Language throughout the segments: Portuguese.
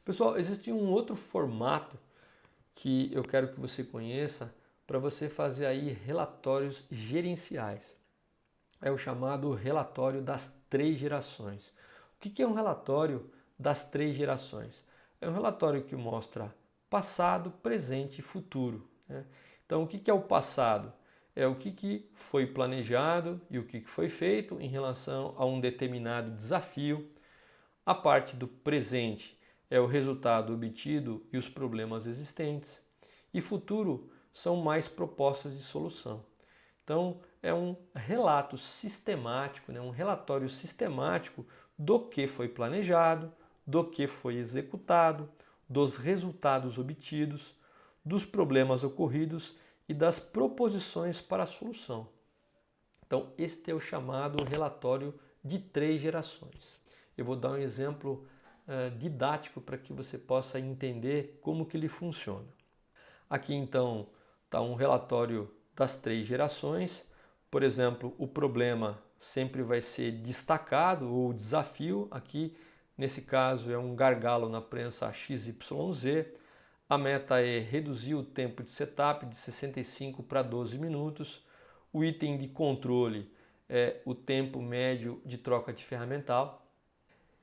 Pessoal, existe um outro formato que eu quero que você conheça para você fazer aí relatórios gerenciais. É o chamado relatório das 3 gerações. O que é um relatório das 3 gerações? É um relatório que mostra passado, presente e futuro, né? Então, o que é o passado? É o que foi planejado e o que foi feito em relação a um determinado desafio. A parte do presente é o resultado obtido e os problemas existentes. E futuro são mais propostas de solução. Então, é um relato sistemático, né? Um relatório sistemático do que foi planejado, do que foi executado, dos resultados obtidos, dos problemas ocorridos e das proposições para a solução. Então, este é o chamado relatório de 3 gerações. Eu vou dar um exemplo didático para que você possa entender como que ele funciona. Aqui então está um relatório das 3 gerações. Por exemplo, o problema sempre vai ser destacado, ou o desafio aqui, nesse caso, é um gargalo na prensa XYZ. A meta é reduzir o tempo de setup de 65 para 12 minutos. O item de controle é o tempo médio de troca de ferramental.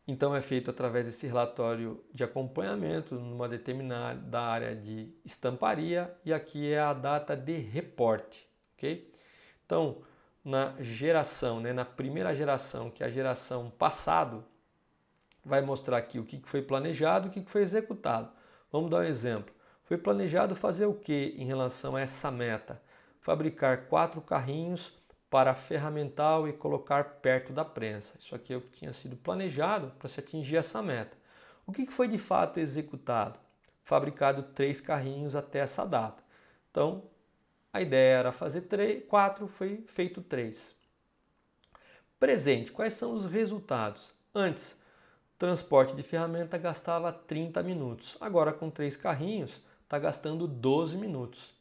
Então é feito através desse relatório de acompanhamento numa determinada área de estamparia e aqui é a data de reporte, ok? Então, na geração, na primeira geração, que é a geração passado, vai mostrar aqui o que foi planejado e o que foi executado. Vamos dar um exemplo. Foi planejado fazer o que em relação a essa meta? Fabricar 4 carrinhos para ferramental e colocar perto da prensa. Isso aqui é o que tinha sido planejado para se atingir essa meta. O que foi de fato executado? Fabricado 3 carrinhos até essa data. Então, a ideia era fazer 4, foi feito 3. Presente, quais são os resultados? Antes, transporte de ferramenta gastava 30 minutos. Agora, com 3 carrinhos, está gastando 12 minutos.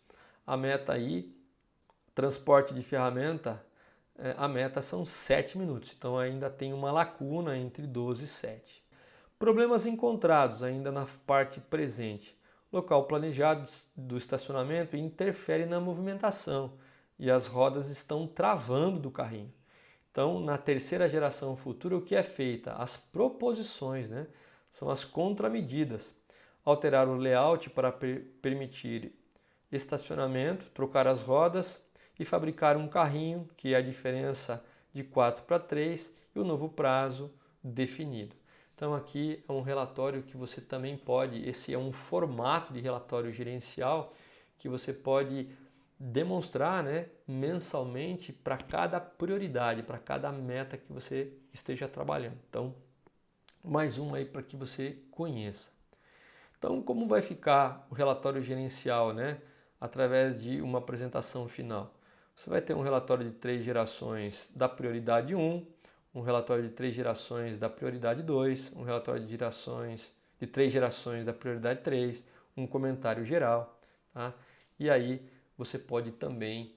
A meta aí, transporte de ferramenta, a meta são 7 minutos. Então, ainda tem uma lacuna entre 12 e 7. Problemas encontrados ainda na parte presente. Local planejado do estacionamento interfere na movimentação e as rodas estão travando do carrinho. Então, na terceira geração futura, o que é feita? As proposições, são as contramedidas. Alterar o layout para permitir estacionamento, trocar as rodas e fabricar um carrinho, que é a diferença de 4 para 3 e o novo prazo definido. Então aqui é um relatório que você também pode, esse é um formato de relatório gerencial que você pode demonstrar mensalmente para cada prioridade, para cada meta que você esteja trabalhando. Então, mais um aí para que você conheça. Então, como vai ficar o relatório gerencial, através de uma apresentação final? Você vai ter um relatório de 3 gerações da prioridade 1, um relatório de 3 gerações da prioridade 2, um relatório de 3 gerações da prioridade 3, um comentário geral, tá? E aí você pode também,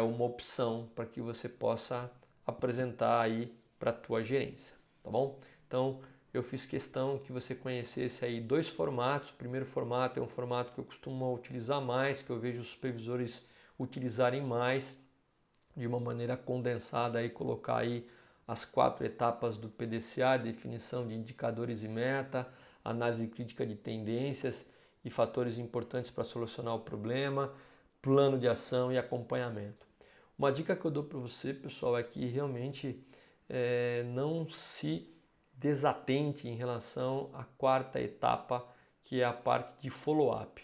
uma opção para que você possa apresentar aí para a tua gerência, tá bom? Então, eu fiz questão que você conhecesse aí 2 formatos. O primeiro formato é um formato que eu costumo utilizar mais, que eu vejo os supervisores utilizarem mais, de uma maneira condensada, aí colocar aí as 4 etapas do PDCA, definição de indicadores e meta, análise crítica de tendências e fatores importantes para solucionar o problema, plano de ação e acompanhamento. Uma dica que eu dou para você, pessoal, é que realmente não se desatente em relação à 4ª etapa, que é a parte de follow-up.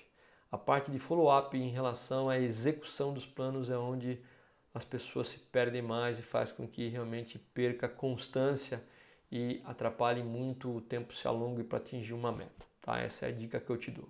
A parte de follow-up em relação à execução dos planos é onde as pessoas se perdem mais e faz com que realmente perca constância e atrapalhe muito, o tempo se alongue para atingir uma meta. Tá? Essa é a dica que eu te dou.